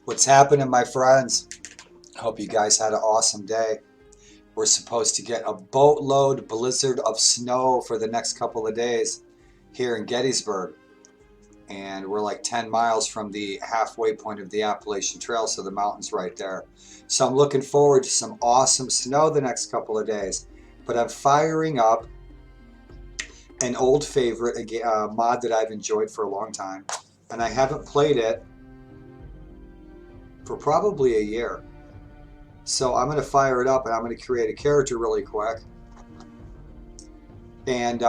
What's happening, my friends? Hope you guys had an awesome day. We're supposed to get a boatload blizzard of snow for the next couple of days here in Gettysburg. And we're like 10 miles from the halfway point of the Appalachian Trail, so the mountain's right there. So I'm looking forward to some awesome snow the next couple of days. But I'm firing up an old favorite, a mod that I've enjoyed for a long time. And I haven't played it for probably a year. So I'm going to fire it up and I'm going to create a character really quick and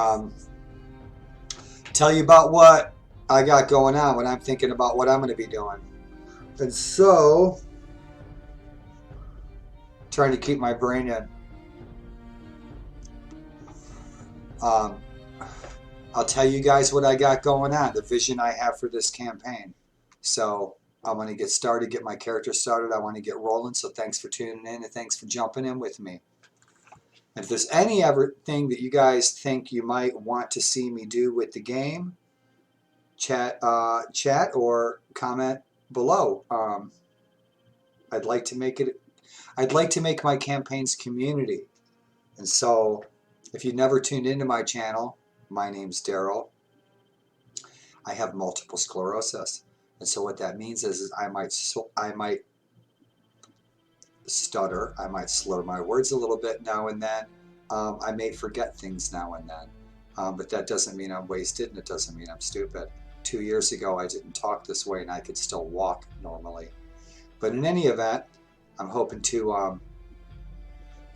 tell you about what I got going on when I'm thinking about what I'm going to be doing. And so, trying to keep my brain in. I'll tell you guys what I got going on, the vision I have for this campaign. So I'm going to get started, get my character started. I want to get rolling, so thanks for tuning in and thanks for jumping in with me. If there's any other thing that you guys think you might want to see me do with the game, chat or comment below. I'd like to make my campaigns community. And so if you've never tuned into my channel, my name's Daryl. I have multiple sclerosis. And so what that means is I might stutter, I might slur my words a little bit now and then. I may forget things now and then. But that doesn't mean I'm wasted, and it doesn't mean I'm stupid. 2 years ago, I didn't talk this way, and I could still walk normally. But in any event, I'm hoping to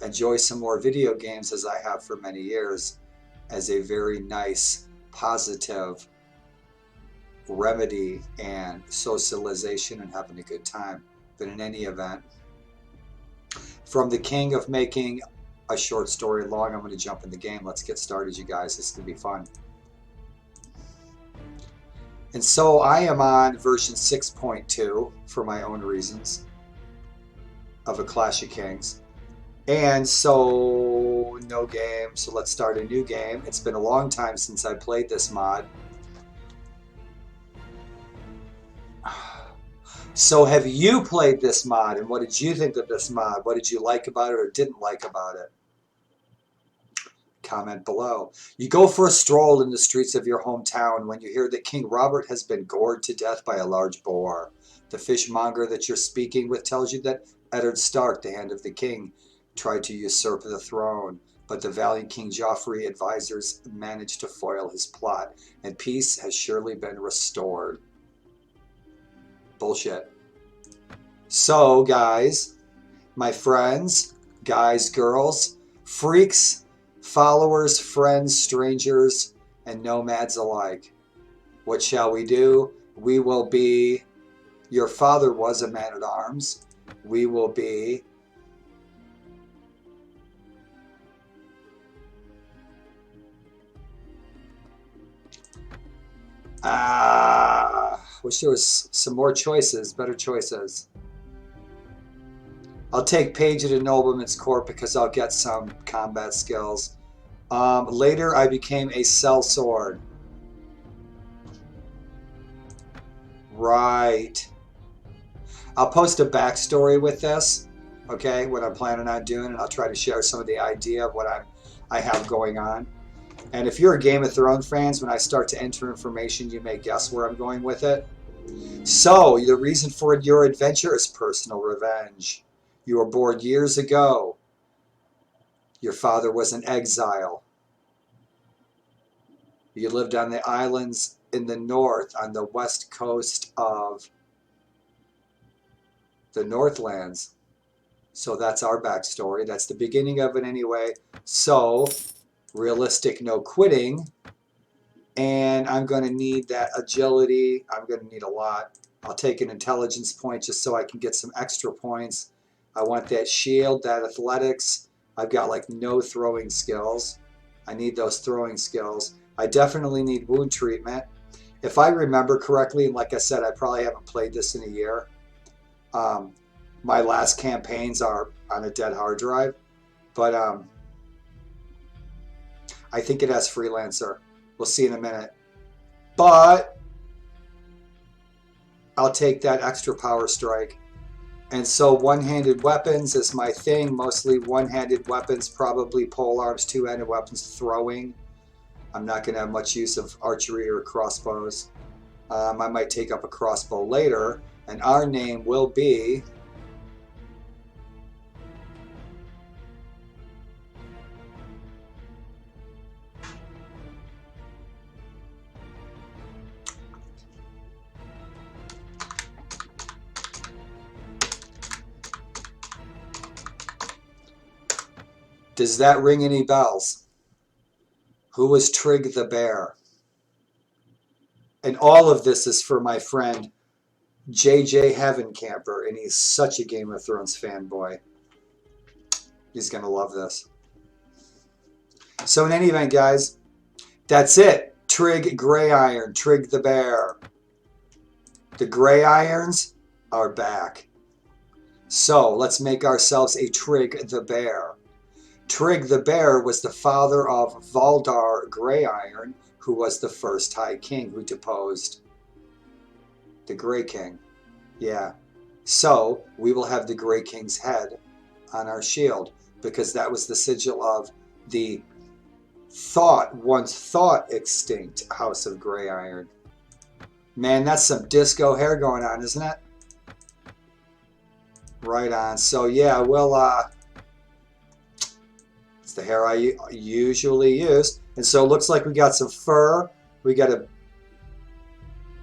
enjoy some more video games as I have for many years as a very nice, positive remedy and socialization and having a good time. But in any event, from the king of making a short story long, I'm going to jump in the game. Let's get started, you guys. This is going to be fun. And so I am on version 6.2 for my own reasons of A Clash of Kings. And so no game, so let's start a new game. It's been a long time since I played this mod. So have you played this mod, and what did you think of this mod? What did you like about it or didn't like about it? Comment below. You go for a stroll in the streets of your hometown when you hear that King Robert has been gored to death by a large boar. The fishmonger that you're speaking with tells you that Eddard Stark, the Hand of the King, tried to usurp the throne, but the valiant King Joffrey advisors managed to foil his plot, and peace has surely been restored. Bullshit. So, guys, my friends, guys, girls, freaks, followers, friends, strangers, and nomads alike, what shall we do? We will be, your father was a man-at-arms. We will be wish there was some more choices, better choices. I'll take Page at a Nobleman's Court because I'll get some combat skills. Later, I became a sellsword. Right. I'll post a backstory with this, okay, what I'm planning on doing, and I'll try to share some of the idea of what I have going on. And if you're a Game of Thrones fans, when I start to enter information, you may guess where I'm going with it. So, the reason for your adventure is personal revenge. You were born years ago. Your father was in exile. You lived on the islands in the north, on the west coast of the Northlands. So that's our backstory. That's the beginning of it anyway. So, realistic, no quitting. And I'm going to need that agility. I'm going to need a lot. I'll take an intelligence point just so I can get some extra points. I want that shield, that athletics. I've got like no throwing skills. I need those throwing skills. I definitely need wound treatment. If I remember correctly, and like I said, I probably haven't played this in a year. My last campaigns are on a dead hard drive. But I think it has freelancer. We'll see in a minute. But I'll take that extra power strike. And so one-handed weapons is my thing, mostly one-handed weapons, probably polearms, two-handed weapons, throwing. I'm not going to have much use of archery or crossbows. I might take up a crossbow later, and our name will be... Does that ring any bells? Who was Trygg the Bear? And all of this is for my friend JJ Heavencamper, and he's such a Game of Thrones fanboy. He's going to love this. So in any event, guys, that's it. Trygg Greyiron, Trygg the Bear. The Greyirons are back. So let's make ourselves a Trygg the Bear. Trygg the Bear was the father of Valdar Greyiron, who was the first High King who deposed the Grey King. Yeah. So we will have the Grey King's head on our shield, because that was the sigil of the once thought extinct House of Greyiron. Man, that's some disco hair going on, isn't it? Right on. So yeah, we'll it's the hair I usually use. And so it looks like we got some fur. We got a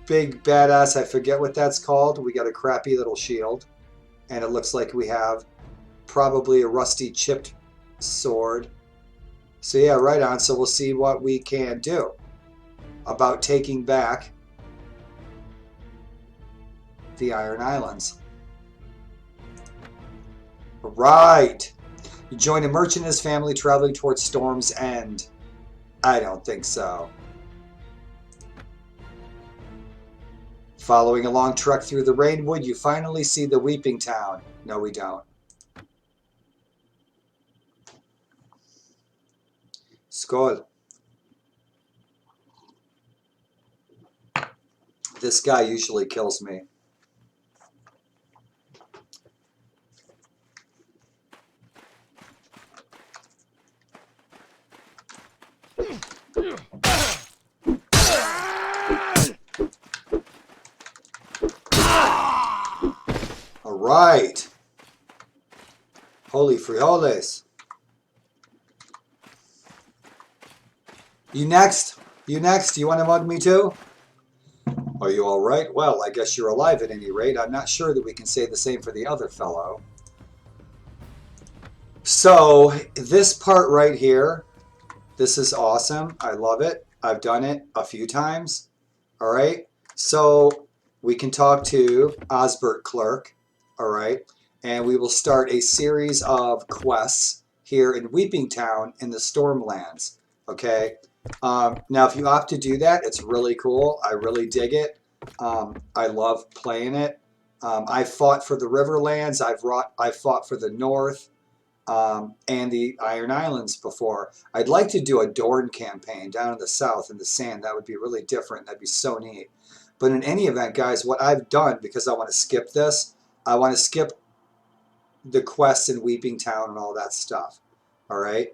big badass, I forget what that's called. We got a crappy little shield. And it looks like we have probably a rusty chipped sword. So yeah, right on. So we'll see what we can do about taking back the Iron Islands. Right. You join a merchant and his family traveling towards Storm's End. I don't think so. Following a long trek through the Rainwood, you finally see the Weeping Town. No, we don't. Skål. This guy usually kills me. All right. Holy frijoles. You next? You next? You want to mug me too? Are you all right? Well, I guess you're alive at any rate. I'm not sure that we can say the same for the other fellow. So, this part right here, this is awesome. I love it. I've done it a few times. All right. So, we can talk to Osbert Clerk. All right. And we will start a series of quests here in Weeping Town in the Stormlands. Okay. Now, if you opt to do that, it's really cool. I really dig it. I love playing it. I've fought for the Riverlands. I've fought for the North and the Iron Islands before. I'd like to do a Dorne campaign down in the South in the Sand. That would be really different. That'd be so neat. But in any event, guys, what I've done, because I want to skip this, I want to skip the quests in Weeping Town and all that stuff. All right.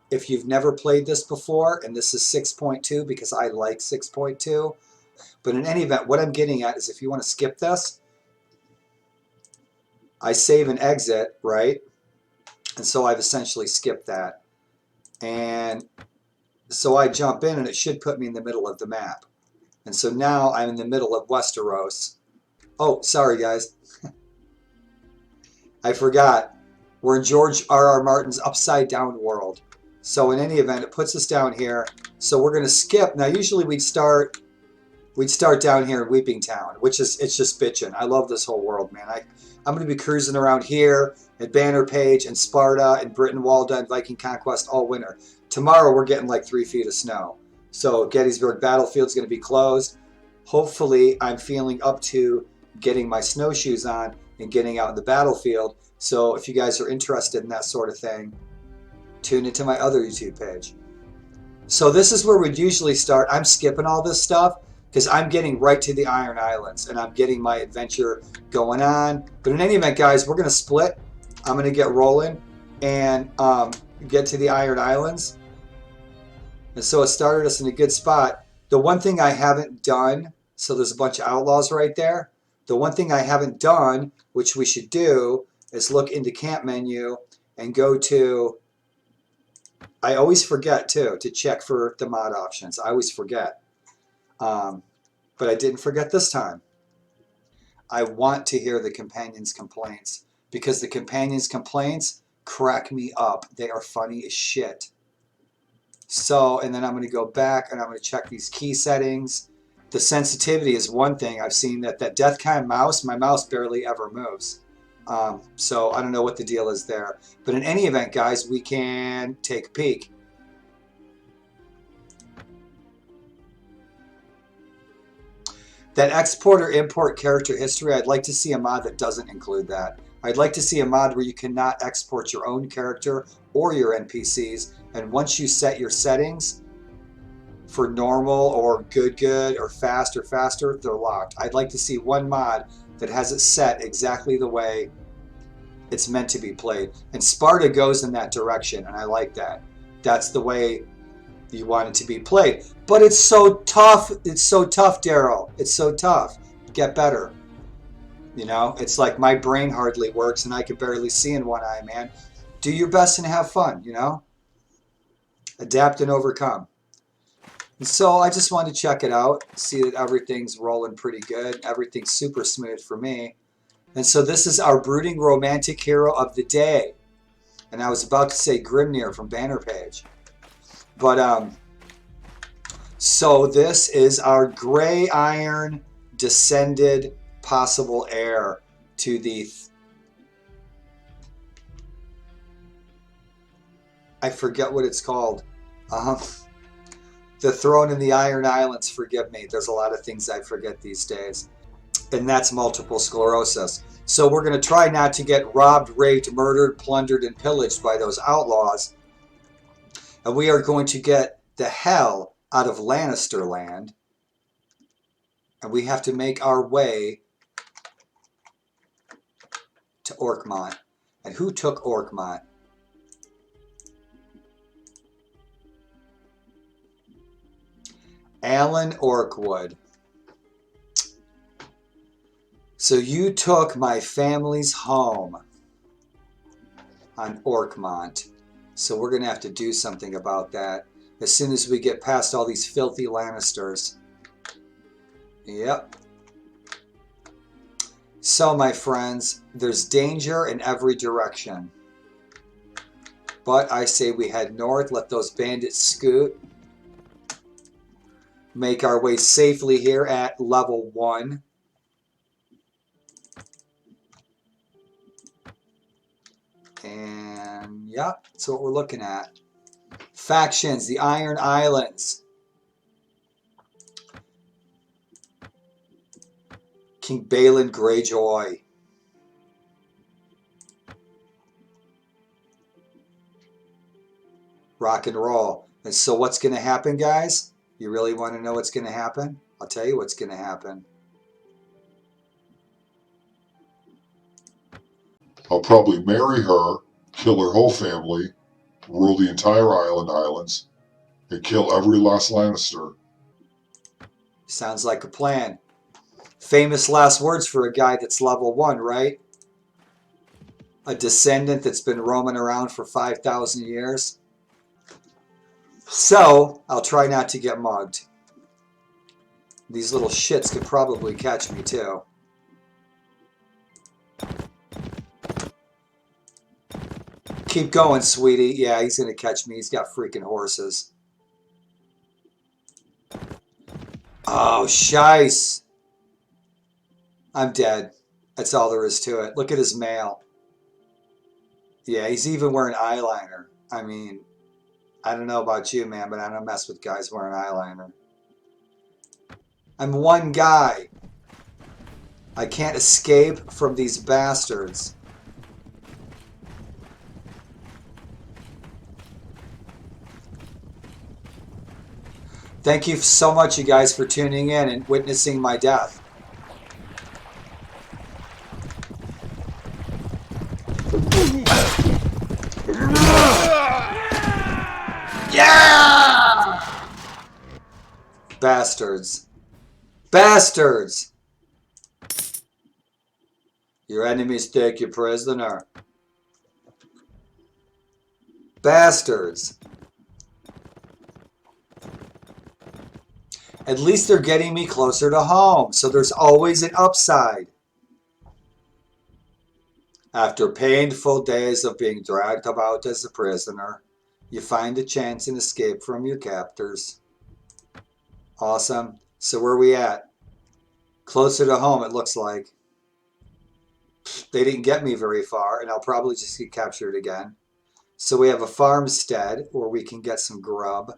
If you've never played this before, and this is 6.2 because I like 6.2, but in any event, what I'm getting at is if you want to skip this, I save and exit, right? And so I've essentially skipped that. And so I jump in, and it should put me in the middle of the map. And so now I'm in the middle of Westeros. Oh, sorry, guys. I forgot. We're in George R.R. Martin's Upside Down world. So in any event, it puts us down here. So we're going to skip. Now, usually we'd start down here in Weeping Town, which is, it's just bitchin'. I love this whole world, man. I'm going to be cruising around here at Banner Page and Sparta and Britain, Walda and Viking Conquest all winter. Tomorrow we're getting like 3 feet of snow. So Gettysburg Battlefield's going to be closed. Hopefully I'm feeling up to getting my snowshoes on and getting out in the battlefield. So if you guys are interested in that sort of thing, tune into my other YouTube page. So this is where we'd usually start. I'm skipping all this stuff because I'm getting right to the Iron Islands and I'm getting my adventure going on. But in any event, guys, we're going to split. I'm going to get rolling and get to the Iron Islands. And so it started us in a good spot. The one thing I haven't done, so there's a bunch of outlaws right there. The one thing I haven't done, which we should do, is look into camp menu and go to, I always forget too, to check for the mod options. I always forget. But I didn't forget this time. I want to hear the companions' complaints because the companions' complaints crack me up. They are funny as shit. So, and then I'm going to go back and I'm going to check these key settings. The sensitivity is one thing. I've seen that death kind mouse, my mouse barely ever moves. So I don't know what the deal is there. But in any event, guys, we can take a peek. That export or import character history, I'd like to see a mod that doesn't include that. I'd like to see a mod where you cannot export your own character or your NPCs, and once you set your settings for normal or good or faster, they're locked. I'd like to see one mod that has it set exactly the way it's meant to be played. And Sparta goes in that direction, and I like that. That's the way you want it to be played. But it's so tough. It's so tough, Daryl. It's so tough. Get better. You know, it's like my brain hardly works and I can barely see in one eye, man. Do your best and have fun, you know? Adapt and overcome. And so I just wanted to check it out, see that everything's rolling pretty good. Everything's super smooth for me. And so this is our brooding romantic hero of the day. And I was about to say Gyrnir from Banner Page. But, so this is our Greyiron descended possible heir to the... I forget what it's called. The throne in the Iron Islands, forgive me. There's a lot of things I forget these days. And that's multiple sclerosis. So we're going to try not to get robbed, raped, murdered, plundered, and pillaged by those outlaws. And we are going to get the hell out of Lannister land. And we have to make our way to Orkmont. And who took Orkmont? Alan Orkwood. So you took my family's home on Orkmont. So we're going to have to do something about that as soon as we get past all these filthy Lannisters. Yep. So, my friends, there's danger in every direction. But I say we head north, let those bandits scoot. Make our way safely here at level 1. And, yeah, that's what we're looking at. Factions, the Iron Islands. King Balin Greyjoy. Rock and roll. And so what's going to happen, guys? You really want to know what's going to happen? I'll tell you what's going to happen. I'll probably marry her, kill her whole family, rule the entire islands, and kill every last Lannister. Sounds like a plan. Famous last words for a guy that's level 1, right? A descendant that's been roaming around for 5,000 years. So, I'll try not to get mugged. These little shits could probably catch me too. Keep going, sweetie. Yeah, he's going to catch me. He's got freaking horses. Oh, shice. I'm dead. That's all there is to it. Look at his mail. Yeah, he's even wearing eyeliner. I mean, I don't know about you, man, but I don't mess with guys wearing eyeliner. I'm one guy. I can't escape from these bastards. Thank you so much, you guys, for tuning in and witnessing my death. Yeah! Bastards. Bastards! Your enemies take you prisoner. Bastards. At least they're getting me closer to home, so there's always an upside. After painful days of being dragged about as a prisoner, you find a chance and escape from your captors. Awesome. So where are we at? Closer to home, it looks like. They didn't get me very far, and I'll probably just get captured again. So we have a farmstead where we can get some grub.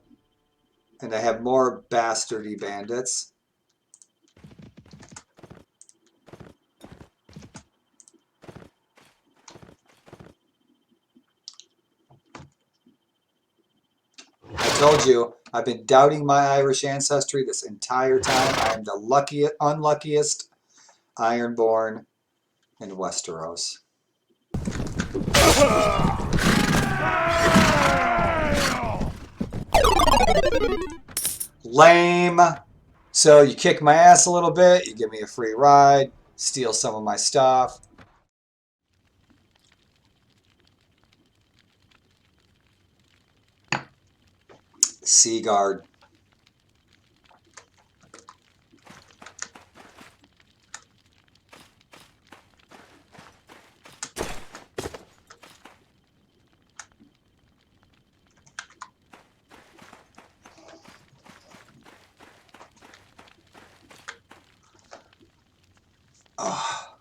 And I have more bastardy bandits. I told you, I've been doubting my Irish ancestry this entire time. I am the unluckiest Ironborn in Westeros. Lame. So you kick my ass a little bit, you give me a free ride, steal some of my stuff. Seaguard. Oh.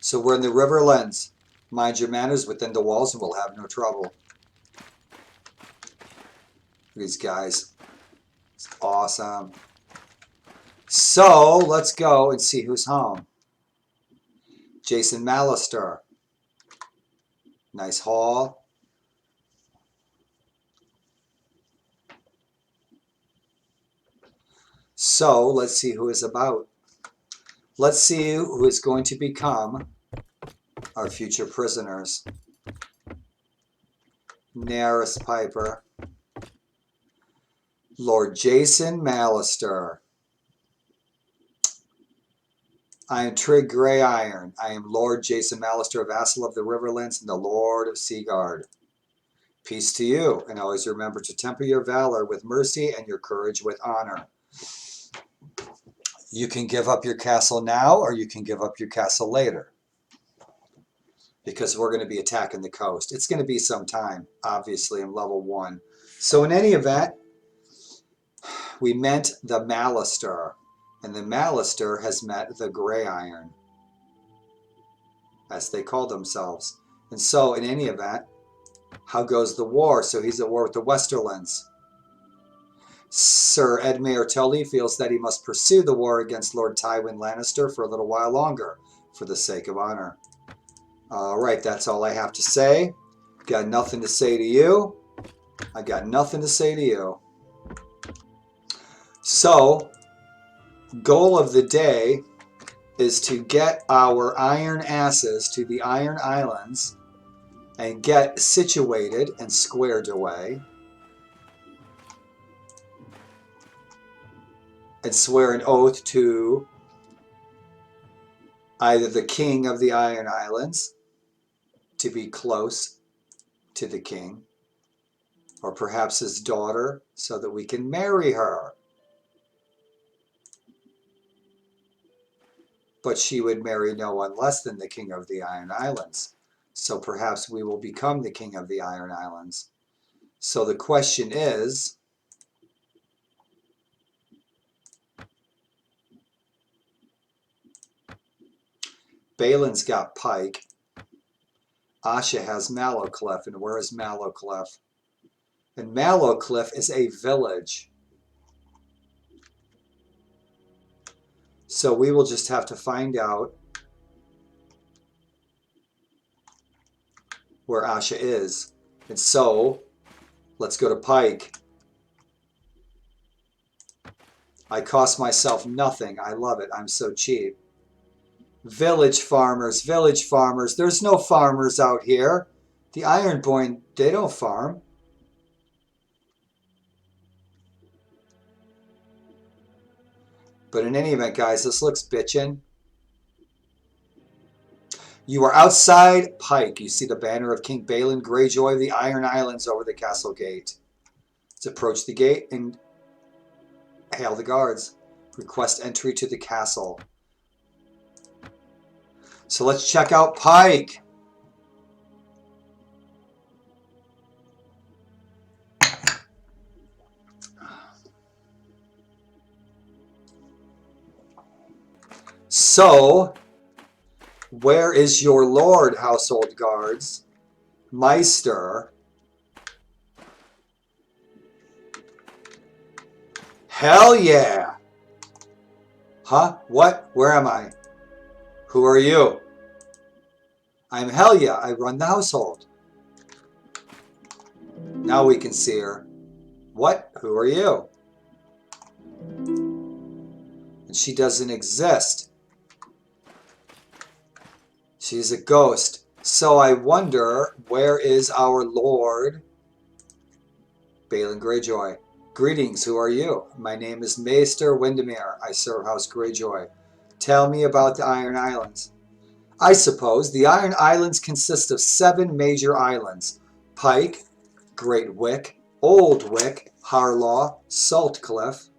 So we're in the Riverlands. Mind your manners within the walls and we'll have no trouble. These guys. It's awesome. So let's go and see who's home. Jason Mallister. Nice haul. So let's see who is about. Let's see who is going to become our future prisoners. Naris Piper. Lord Jason Mallister. I am Trygg Greyiron. I am Lord Jason Mallister, a vassal of the Riverlands and the Lord of Seaguard. Peace to you, and always remember to temper your valor with mercy and your courage with honor. You can give up your castle now, or you can give up your castle later. Because we're going to be attacking the coast. It's going to be some time, obviously, in level 1. So in any event, we met the Mallister, and the Mallister has met the Greyiron, as they call themselves. And so, in any event, how goes the war? So he's at war with the Westerlands. Sir Edmure Tully feels that he must pursue the war against Lord Tywin Lannister for a little while longer, for the sake of honor. Alright, that's all I have to say. Got nothing to say to you. I got nothing to say to you. So, goal of the day is to get our iron asses to the Iron Islands and get situated and squared away. And swear an oath to either the king of the Iron Islands, to be close to the king, or perhaps his daughter, so that we can marry her. But she would marry no one less than the king of the Iron Islands. So perhaps we will become the king of the Iron Islands. So the question is, Baelin's got Pyke. Asha has Mallowcliff. And where is Mallowcliff? And Mallowcliff is a village. So we will just have to find out where Asha is. And so, let's go to Pyke. I cost myself nothing. I love it. I'm so cheap. Village farmers, village farmers. There's no farmers out here. The Ironborn, they don't farm. But in any event, guys, this looks bitchin'. You are outside Pyke. You see the banner of King Balin Greyjoy of the Iron Islands over the castle gate. Let's approach the gate and hail the guards. Request entry to the castle. So let's check out Pyke. So, where is your lord, household guards? Meister. Hell yeah! Huh? What? Where am I? Who are you? I'm Helia. I run the household. Now we can see her. What? Who are you? And she doesn't exist. She's a ghost. So I wonder, where is our lord, Balin Greyjoy? Greetings, who are you? My name is Maester Windermere. I serve House Greyjoy. Tell me about the Iron Islands. I suppose the Iron Islands consist of 7 major islands. Pyke, Great Wick, Old Wick, Harlaw, Saltcliffe,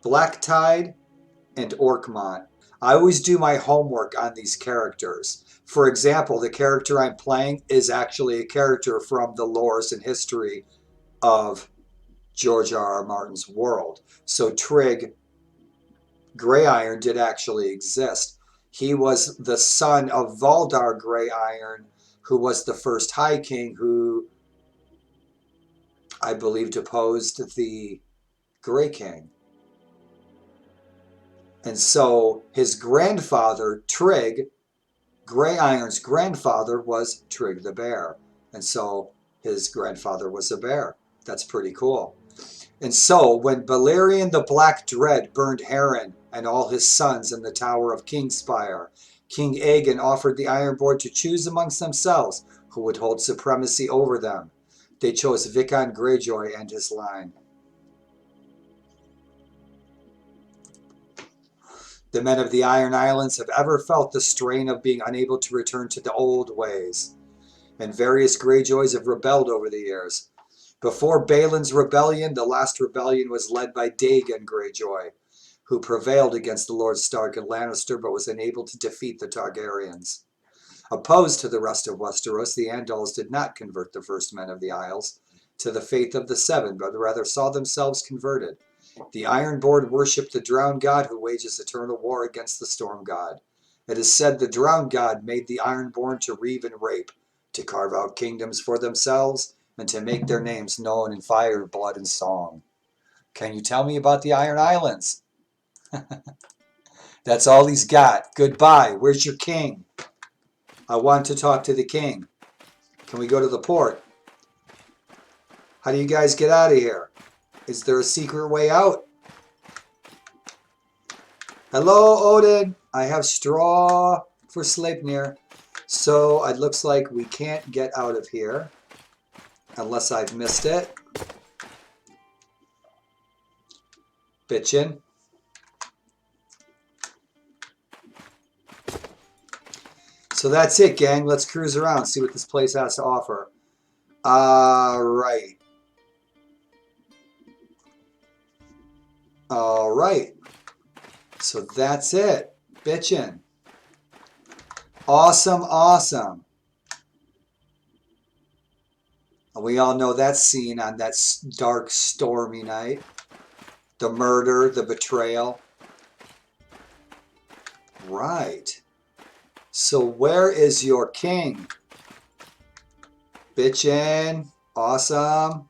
Black Tide, and Orkmont. I always do my homework on these characters. For example, the character I'm playing is actually a character from the lores and history of George R.R. Martin's world. So Trygg Greyiron did actually exist. He was the son of Valdar Greyiron, who was the first High King who, I believe, deposed the Grey King. And so his grandfather, Trygg, Greyiron's grandfather, was Trygg the Bear. And so his grandfather was a bear. That's pretty cool. And so when Balerion the Black Dread burned Harren and all his sons in the Tower of Kingspire, King Aegon offered the Ironborn to choose amongst themselves who would hold supremacy over them. They chose Vicon Greyjoy and his line. The men of the Iron Islands have ever felt the strain of being unable to return to the old ways, and various Greyjoys have rebelled over the years. Before Balin's rebellion, the last rebellion was led by Dagon Greyjoy, who prevailed against the Lords Stark and Lannister but was unable to defeat the Targaryens. Opposed to the rest of Westeros, the Andals did not convert the first men of the Isles to the faith of the Seven, but rather saw themselves converted. The Ironborn worshipped the Drowned God who wages eternal war against the Storm God. It is said the Drowned God made the Ironborn to reave and rape, to carve out kingdoms for themselves, and to make their names known in fire, blood, and song. Can you tell me about the Iron Islands? That's all he's got. Goodbye. Where's your king? I want to talk to the king. Can we go to the port? How do you guys get out of here? Is there a secret way out? Hello, Odin. I have straw for Sleipnir. So it looks like we can't get out of here. Unless I've missed it. Bitchin'. So that's it, gang. Let's cruise around, see what this place has to offer. Alright. Alright. So that's it. Bitchin'. Awesome, awesome. And we all know that scene on that dark, stormy night. The murder, the betrayal. Right. So where is your king? Bitchin'. Awesome.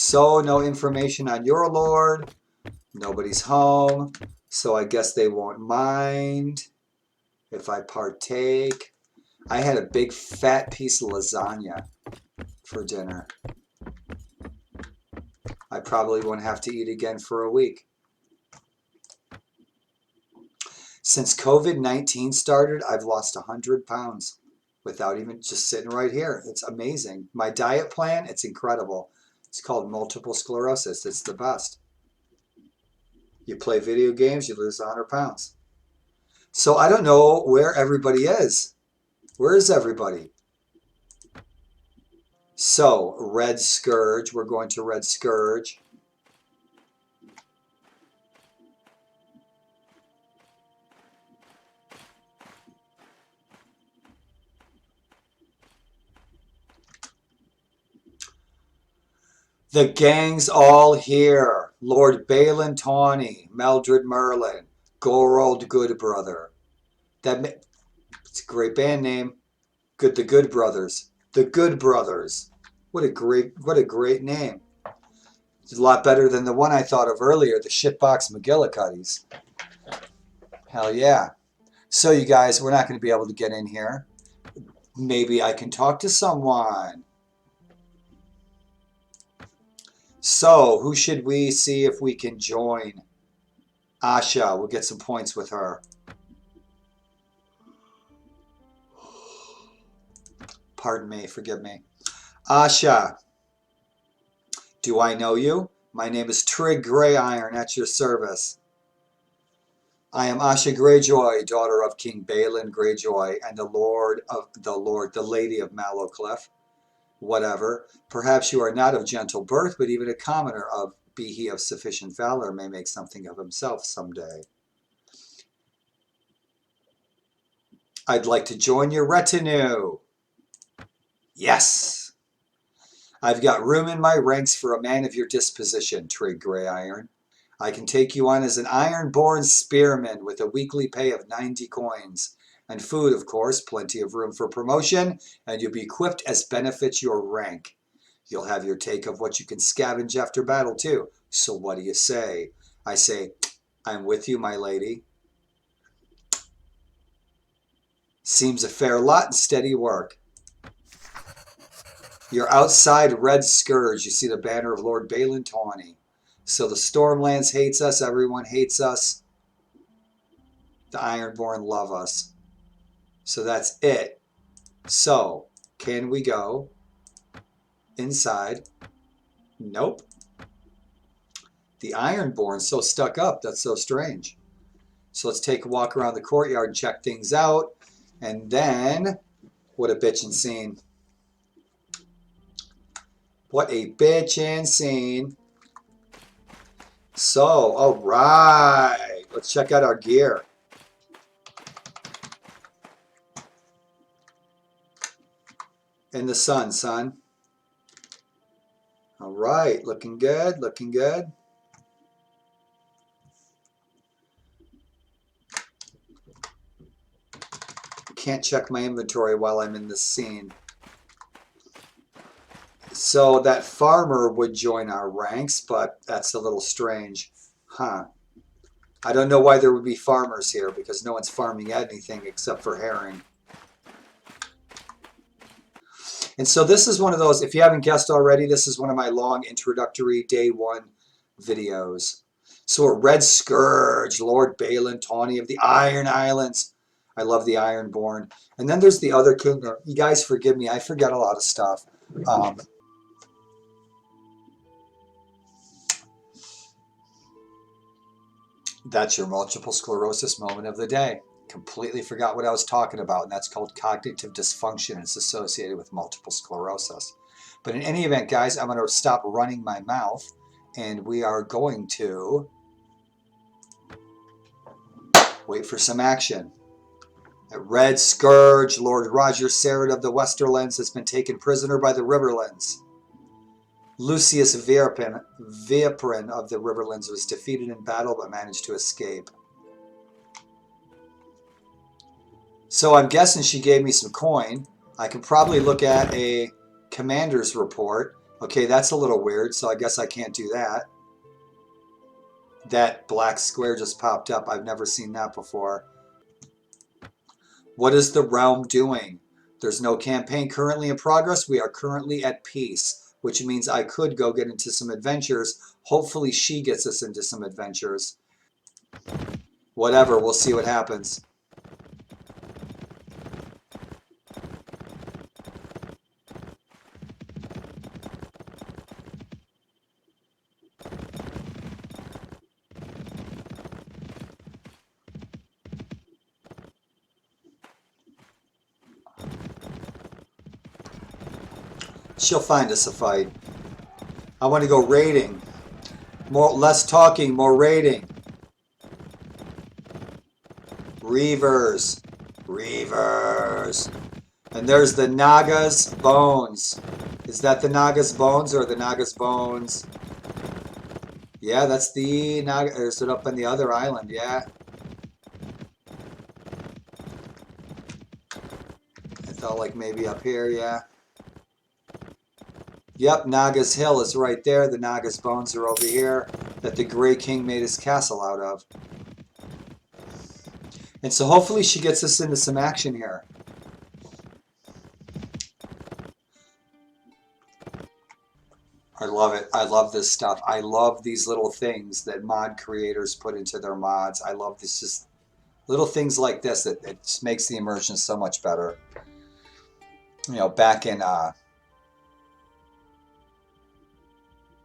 So no information on your lord. Nobody's home. So I guess they won't mind if I partake. I had a big fat piece of lasagna for dinner. I probably won't have to eat again for a week. Since COVID-19 started, I've lost 100 pounds without even just sitting right here. It's amazing. My diet plan, it's incredible. It's called multiple sclerosis. It's the best. You play video games, you lose 100 pounds. So I don't know where everybody is. Where is everybody? So, Red Scourge. We're going to Red Scourge. The gang's all here. Lord Balin Tawny, Meldred Merlin, Gorold Goodbrother. It's a great band name. The Good Brothers. The Good Brothers. What a great name. It's a lot better than the one I thought of earlier, the shitbox McGillicuddies. Hell yeah. So you guys, we're not going to be able to get in here. Maybe I can talk to someone. So, who should we see if we can join? Asha, we'll get some points with her. Pardon me, forgive me. Asha, do I know you? My name is Trygg Greyiron, at your service. I am Asha Greyjoy, daughter of King Balin Greyjoy and the Lady of Mallowcliff. Whatever. Perhaps you are not of gentle birth, but even a commoner be he of sufficient valor may make something of himself someday. I'd like to join your retinue. Yes. I've got room in my ranks for a man of your disposition, Trygg Greyiron. I can take you on as an iron-born spearman with a weekly pay of 90 coins. And food, of course, plenty of room for promotion, and you'll be equipped as benefits your rank. You'll have your take of what you can scavenge after battle, too. So what do you say? I say, I'm with you, my lady. Seems a fair lot and steady work. You're outside Red Scourge. You see the banner of Lord Balin Tawny. So the Stormlands hates us. Everyone hates us. The Ironborn love us. So that's it. So, can we go inside? Nope. The Ironborn's so stuck up. That's so strange. So let's take a walk around the courtyard and check things out. And then, what a bitchin' scene. What a bitchin' scene. So, all right. Let's check out our gear. In the sun, son. All right. Looking good. Looking good. Can't check my inventory while I'm in this scene. So that farmer would join our ranks, but that's a little strange. Huh. I don't know why there would be farmers here, because no one's farming anything except for herring. And so this is one of those, if you haven't guessed already, this is one of my long introductory day one videos. So a Red Scourge, Lord Balin Tawny of the Iron Islands. I love the Ironborn. And then there's the other kingdom. You guys forgive me, I forget a lot of stuff. That's your multiple sclerosis moment of the day. Completely forgot what I was talking about, and that's called cognitive dysfunction. It's associated with multiple sclerosis. But in any event, guys, I'm going to stop running my mouth, and we are going to wait for some action. At Red Scourge, Lord Roger Serret of the Westerlands has been taken prisoner by the Riverlands. Lucius Vieprin of the Riverlands was defeated in battle but managed to escape. So I'm guessing she gave me some coin. I could probably look at a commander's report Okay, that's a little weird, so I guess I can't do that. That black square just popped up. I've never seen that before. What is the realm doing? There's no campaign currently in progress. We are currently at peace, which means I could go get into some adventures. Hopefully she gets us into some adventures. Whatever, we'll see what happens. She'll find us a fight. I want to go raiding. Less talking, more raiding. Reavers. Reavers. And there's the Nagga's bones. Is that the Nagga's bones or the Nagga's bones? Yeah, that's the Nagga. Is it up on the other island? Yeah. I thought like maybe up here, yeah. Yep, Nagga's Hill is right there. The Nagga's bones are over here that the Grey King made his castle out of. And so hopefully she gets us into some action here. I love it. I love this stuff. I love these little things that mod creators put into their mods. I love this, just little things like this that it just makes the immersion so much better. You know, back in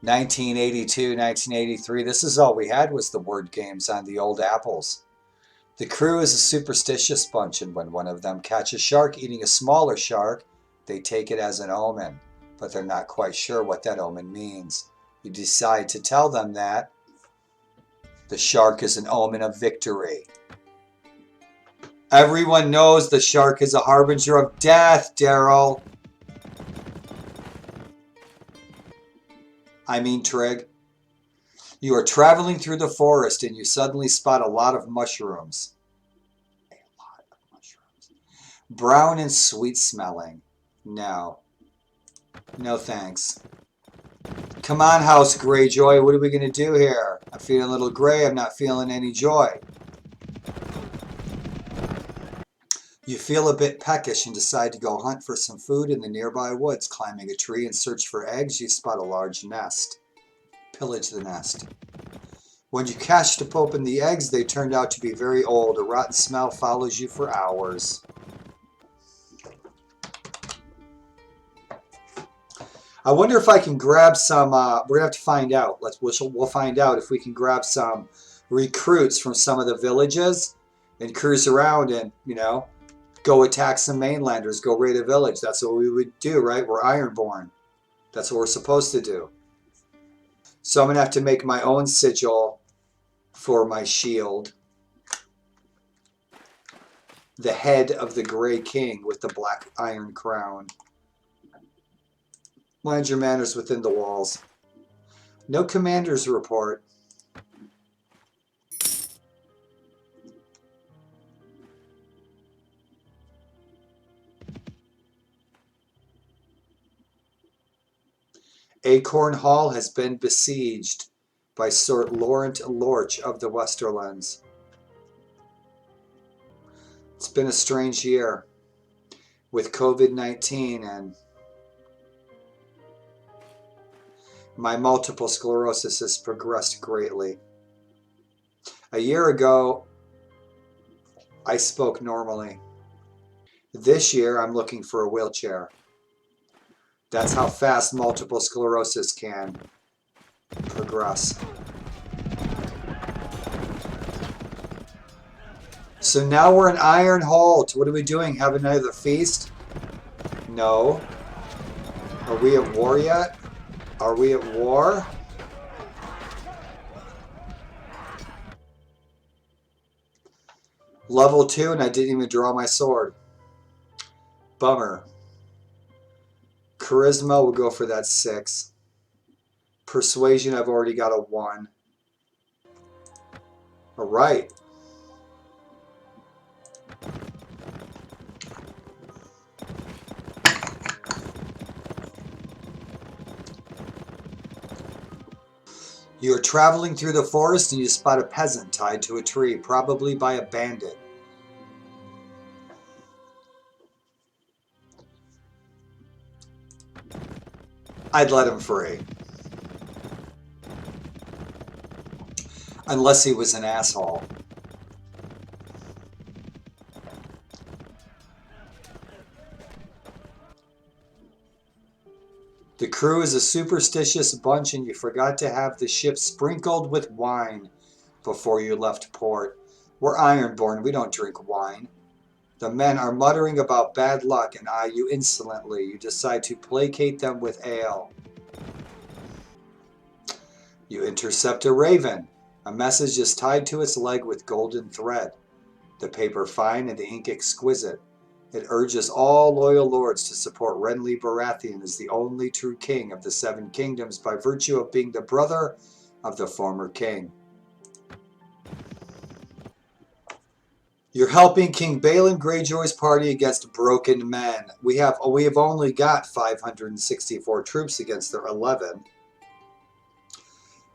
1982, 1983, this is all we had was the word games on the old apples. The crew is a superstitious bunch, and when one of them catches a shark eating a smaller shark, they take it as an omen, but they're not quite sure what that omen means. You decide to tell them that the shark is an omen of victory. Everyone knows the shark is a harbinger of death, Daryl. I mean Trygg. You are traveling through the forest and you suddenly spot a lot of mushrooms. A lot of mushrooms. Brown and sweet smelling. No. No thanks. Come on, House Greyjoy. What are we going to do here? I'm feeling a little gray. I'm not feeling any joy. You feel a bit peckish and decide to go hunt for some food in the nearby woods. Climbing a tree in search for eggs, you spot a large nest. Pillage the nest. When you catch to open the eggs, they turned out to be very old. A rotten smell follows you for hours. I wonder if I can grab some, we're going to have to find out. We'll find out if we can grab some recruits from some of the villages and cruise around and, you know, go attack some mainlanders, go raid a village. That's what we would do, right? We're Ironborn. That's what we're supposed to do. So I'm going to have to make my own sigil for my shield. The head of the Grey King with the black iron crown. Mind your manners within the walls. No commander's report. Acorn Hall has been besieged by Sir Laurent Lorch of the Westerlands. It's been a strange year with COVID-19 and my multiple sclerosis has progressed greatly. A year ago, I spoke normally. This year, I'm looking for a wheelchair. That's how fast multiple sclerosis can progress. So now we're in Iron Hold. What are we doing? Have another feast? No. Are we at war yet? Are we at war? Level 2 and I didn't even draw my sword. Bummer. Charisma, we'll go for that 6. Persuasion, I've already got a 1. Alright. You are traveling through the forest and you spot a peasant tied to a tree, probably by a bandit. I'd let him free. Unless he was an asshole. The crew is a superstitious bunch and you forgot to have the ship sprinkled with wine before you left port. We're Ironborn, we don't drink wine. The men are muttering about bad luck and eye you insolently. You decide to placate them with ale. You intercept a raven. A message is tied to its leg with golden thread. The paper fine and the ink exquisite. It urges all loyal lords to support Renly Baratheon as the only true king of the Seven Kingdoms by virtue of being the brother of the former king. You're helping King Balon Greyjoy's party against broken men. We have only got 564 troops against their 11.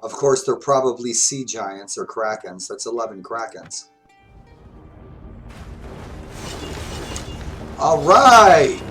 Of course, they're probably sea giants or krakens. That's 11 krakens. All right.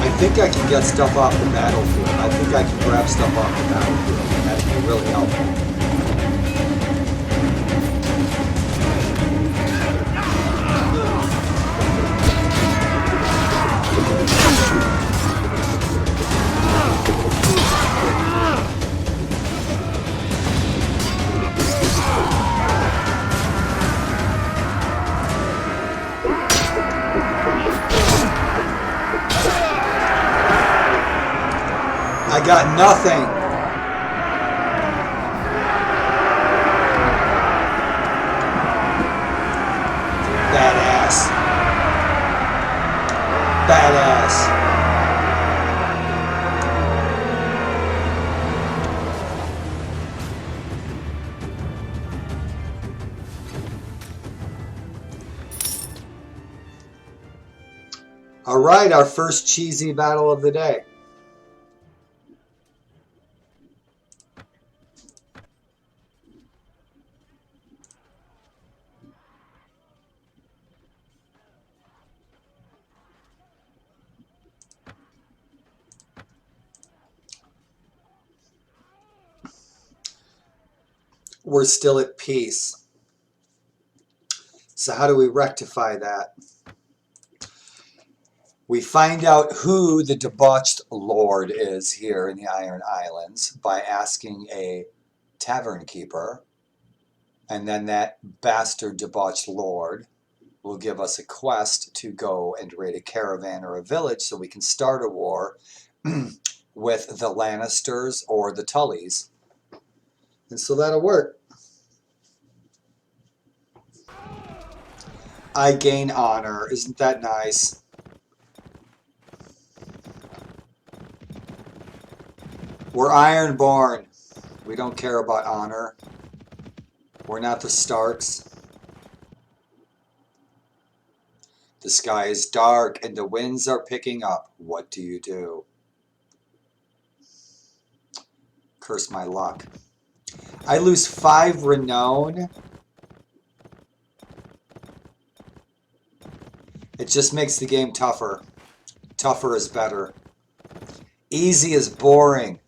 I think I can get stuff off the battlefield. I think I can grab stuff off the battlefield. That'd be really helpful. I got nothing. Badass. Badass. All right, our first cheesy battle of the day. We're still at peace. So how do we rectify that? We find out who the debauched lord is here in the Iron Islands by asking a tavern keeper, and then that bastard debauched lord will give us a quest to go and raid a caravan or a village so we can start a war with the Lannisters or the Tullys. And so that'll work. I gain honor. Isn't that nice? We're Ironborn. We don't care about honor. We're not the Starks. The sky is dark and the winds are picking up. What do you do? Curse my luck. I lose 5 renown. It just makes the game tougher. Tougher is better. Easy is boring.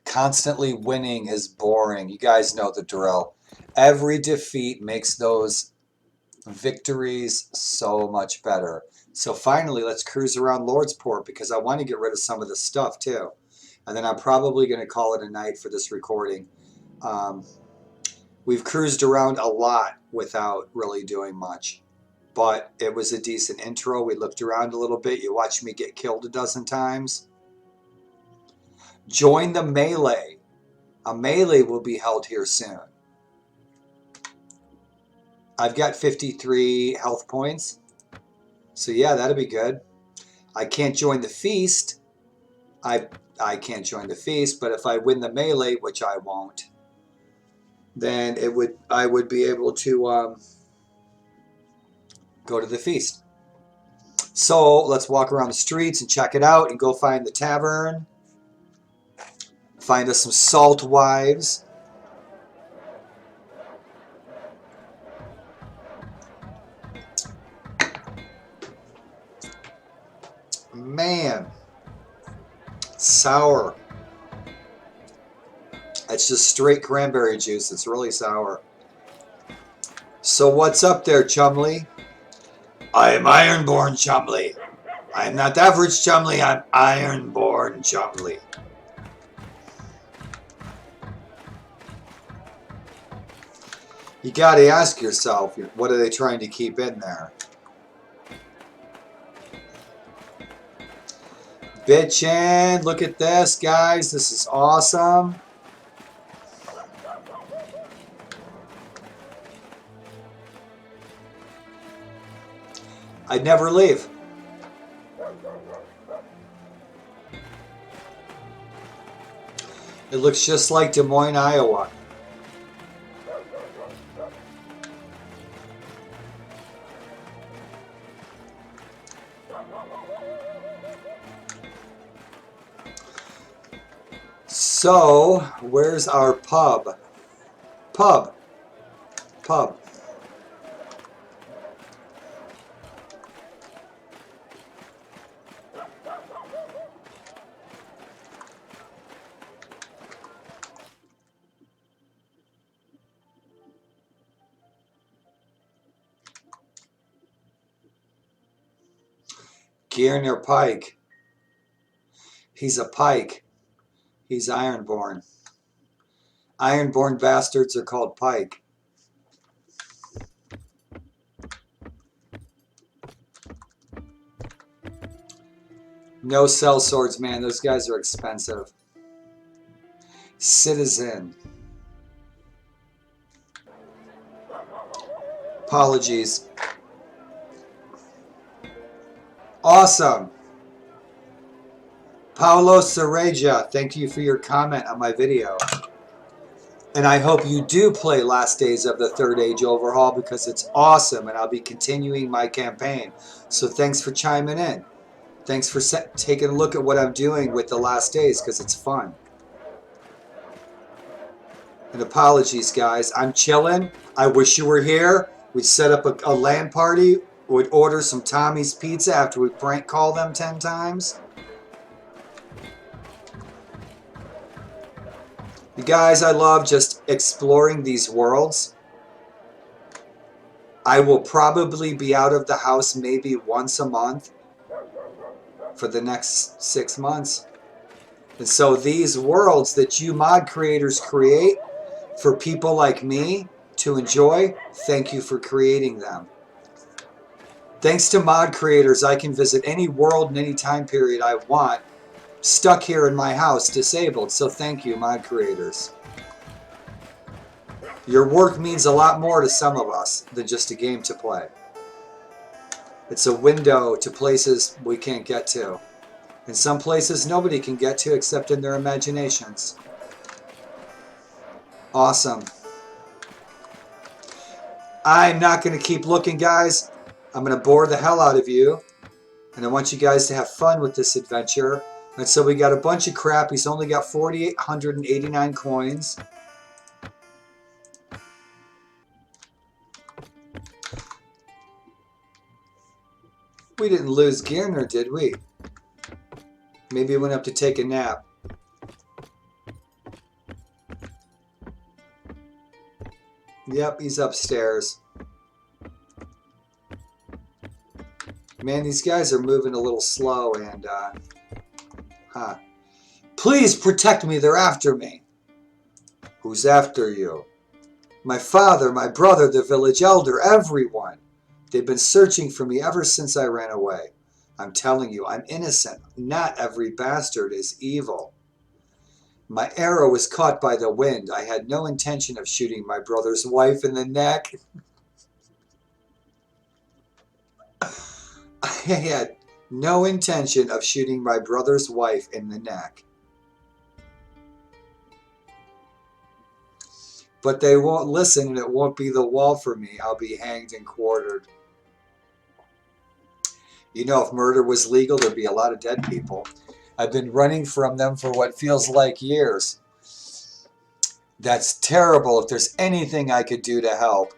Constantly winning is boring. You guys know the drill. Every defeat makes those victories so much better. So finally, let's cruise around LordsPort because I want to get rid of some of this stuff too. And then I'm probably going to call it a night for this recording. We've cruised around a lot without really doing much. But it was a decent intro. We looked around a little bit. You watched me get killed a dozen times. Join the melee. A melee will be held here soon. I've got 53 health points. So yeah, that'll be good. I can't join the feast. I can't join the feast, but if I win the melee, which I won't, then I would be able to go to the feast. So let's walk around the streets and check it out and go find the tavern. Find us some salt wives. Man, sour. It's just straight cranberry juice. It's really sour. So what's up there, Chumley? I am Ironborn Chumley. I am not average Chumley. I'm Ironborn Chumley. You gotta ask yourself, what are they trying to keep in there? Bitchin', look at this, guys. This is awesome. I'd never leave. It looks just like Des Moines, Iowa. So, where's our pub? Pub. Gyrnir Pyke. He's a Pyke. He's Ironborn. Ironborn bastards are called Pyke. No cell swords, man. Those guys are expensive. Citizen. Apologies. Awesome. Paulo Cereja, thank you for your comment on my video. And I hope you do play Last Days of the Third Age Overhaul because it's awesome and I'll be continuing my campaign. So thanks for chiming in. Thanks for taking a look at what I'm doing with the Last Days because it's fun. And apologies, guys. I'm chilling. I wish you were here. We'd set up a LAN party. We'd order some Tommy's Pizza after we prank call them 10 times. You guys, I love just exploring these worlds. I will probably be out of the house maybe once a month for the next 6 months. And so these worlds that you mod creators create for people like me to enjoy, thank you for creating them. Thanks to mod creators, I can visit any world in any time period I want, stuck here in my house, disabled. So thank you, mod creators. Your work means a lot more to some of us than just a game to play. It's a window to places we can't get to. And some places nobody can get to except in their imaginations. Awesome. I'm not going to keep looking, guys. I'm going to bore the hell out of you. And I want you guys to have fun with this adventure. And so we got a bunch of crap. He's only got 4,889 coins. We didn't lose Gyrnir, did we? Maybe he went up to take a nap. Yep, he's upstairs. Man, these guys are moving a little slow and, Please protect me, they're after me. Who's after you? My father, my brother, the village elder, everyone. They've been searching for me ever since I ran away. I'm telling you, I'm innocent. Not every bastard is evil. My arrow was caught by the wind. I had no intention of shooting my brother's wife in the neck. I had no intention of shooting my brother's wife in the neck. But they won't listen, and it won't be the wall for me. I'll be hanged and quartered. You know, if murder was legal, there'd be a lot of dead people. I've been running from them for what feels like years. That's terrible. If there's anything I could do to help.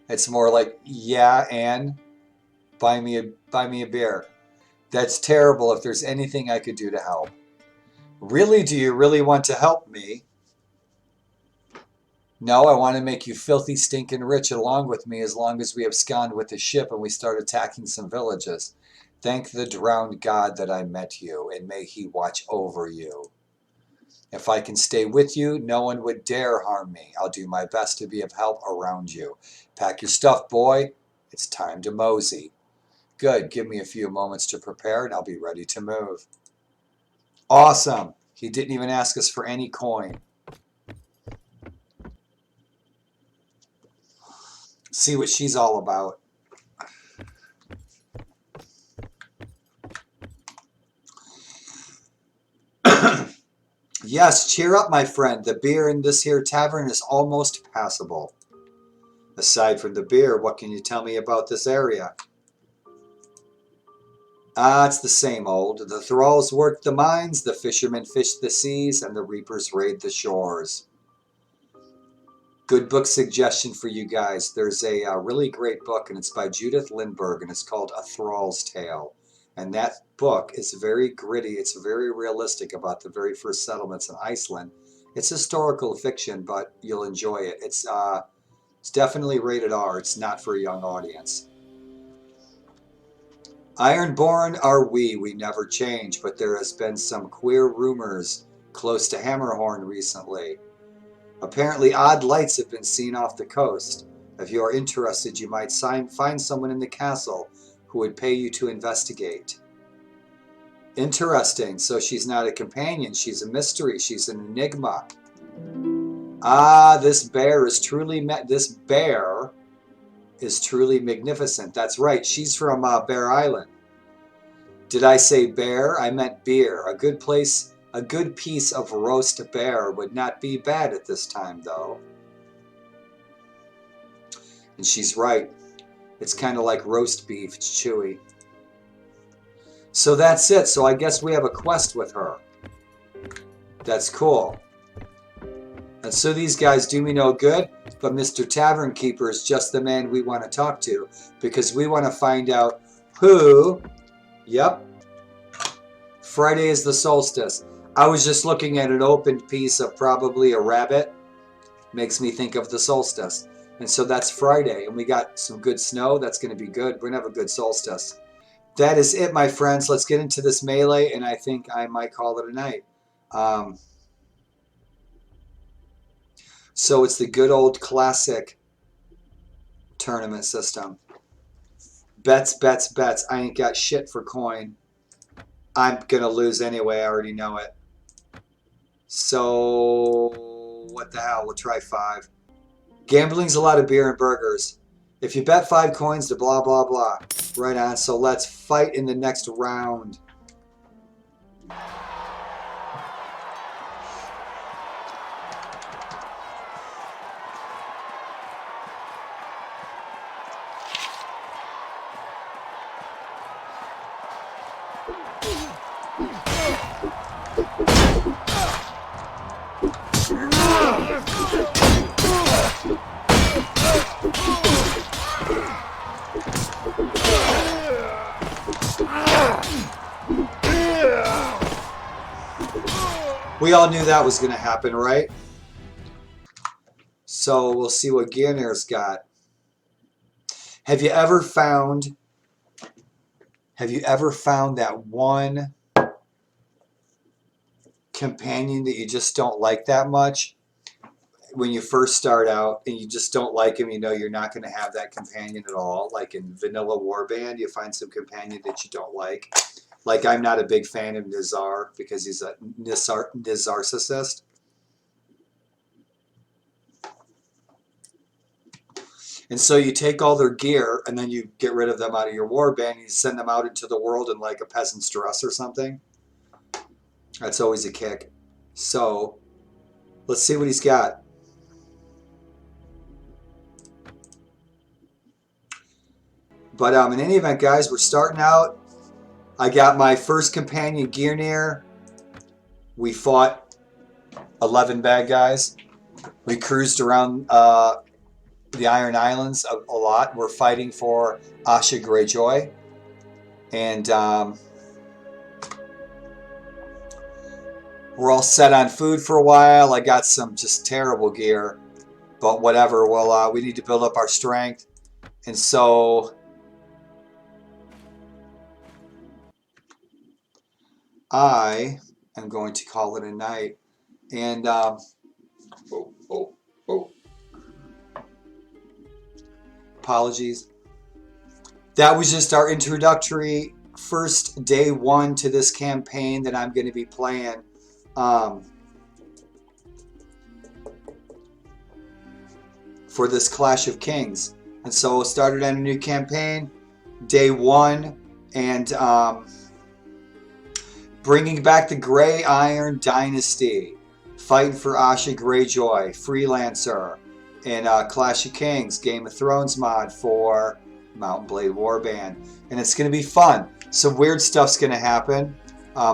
It's more like, yeah, and buy me a beer. That's terrible. If there's anything I could do to help. Really? Do you really want to help me? No, I want to make you filthy, stinking rich along with me as long as we abscond with the ship and we start attacking some villages. Thank the drowned god that I met you, and may he watch over you. If I can stay with you, no one would dare harm me. I'll do my best to be of help around you. Pack your stuff, boy. It's time to mosey. Good. Give me a few moments to prepare, and I'll be ready to move. Awesome. He didn't even ask us for any coin. See what she's all about. Yes, cheer up, my friend. The beer in this here tavern is almost passable. Aside from the beer, what can you tell me about this area? Ah, it's the same old. The thralls work the mines, the fishermen fish the seas, and the reapers raid the shores. Good book suggestion for you guys. There's a really great book, and it's by Judith Lindberg, and it's called A Thrall's Tale. And that book is very gritty. It's very realistic about the very first settlements in Iceland. It's historical fiction, but you'll enjoy it. It's definitely rated R. It's not for a young audience. Ironborn are we never change, but there has been some queer rumors close to Hammerhorn recently. Apparently odd lights have been seen off the coast. If you are interested, you might find someone in the castle who would pay you to investigate. Interesting. So she's not a companion. She's a mystery. She's an enigma. Ah, this bear is truly magnificent. That's right. She's from Bear Island. Did I say bear? I meant beer. A good piece of roast bear would not be bad at this time, though. And she's right. It's kind of like roast beef. It's chewy. So that's it. So I guess we have a quest with her. That's cool. And so these guys do me no good, but Mr. Tavern Keeper is just the man we want to talk to, because we want to find out who... Yep. Friday is the solstice. I was just looking at an opened piece of probably a rabbit. Makes me think of the solstice. And so that's Friday, and we got some good snow. That's going to be good. We're going to have a good solstice. That is it, my friends. Let's get into this melee, and I think I might call it a night. So it's the good old classic tournament system. Bets, bets, bets. I ain't got shit for coin. I'm going to lose anyway. I already know it. So, what the hell? We'll try 5. Gambling's a lot of beer and burgers. If you bet 5 coins to blah, blah, blah. Right on. So let's fight in the next round. We all knew that was going to happen, right? So we'll see what Gyrnir's got. Have you ever found that one companion that you just don't like that much when you first start out and you just don't like him, you know you're not going to have that companion at all. Like in vanilla Warband, you find some companion that you don't like. Like I'm not a big fan of Nizar because he's a Nizarcist. And so you take all their gear and then you get rid of them out of your warband and you send them out into the world in like a peasant's dress or something. That's always a kick. So let's see what he's got. But in any event, guys, we're starting out. I got my first companion, Gyrnir. We fought 11 bad guys. We cruised around the Iron Islands a lot. We're fighting for Asha Greyjoy. And we're all set on food for a while. I got some just terrible gear. But whatever. Well, we need to build up our strength. And so I am going to call it a night. And apologies. That was just our introductory first day one to this campaign that I'm going to be playing. For this Clash of Kings. And so started on a new campaign, day one, and bringing back the Greyiron dynasty, fighting for Asha Greyjoy, Freelancer, and Clash of Kings, Game of Thrones mod for Mount & Blade Warband. And it's going to be fun. Some weird stuff's going to happen.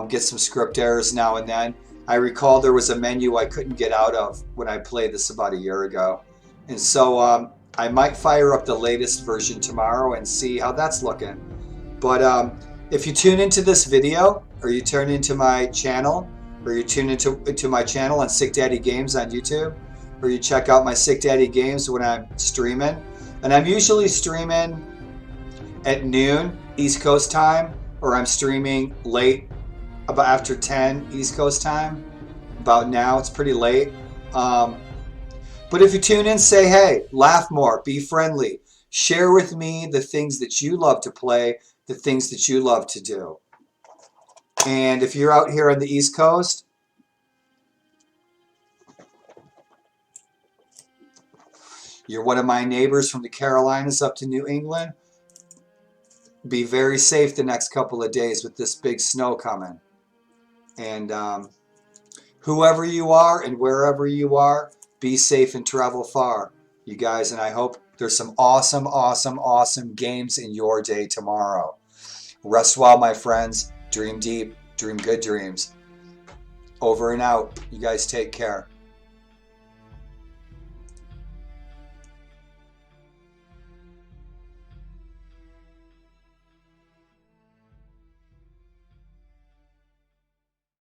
Get some script errors now and then. I recall there was a menu I couldn't get out of when I played this about a year ago. And so I might fire up the latest version tomorrow and see how that's looking. But if you tune into this video, or you turn into my channel, or you tune into my channel on Sick Daddy Games on YouTube, or you check out my Sick Daddy Games when I'm streaming, and I'm usually streaming at noon East Coast time, or I'm streaming late, about after 10 East Coast time. About now, it's pretty late. But if you tune in, say hey, laugh more, be friendly, share with me the things that you love to play, the things that you love to do. And if you're out here on the East Coast, you're one of my neighbors from the Carolinas up to New England, be very safe the next couple of days with this big snow coming. And whoever you are and wherever you are, be safe and travel far, you guys. And I hope there's some awesome, awesome, awesome games in your day tomorrow. Rest well, my friends. Dream deep. Dream good dreams. Over and out. You guys take care.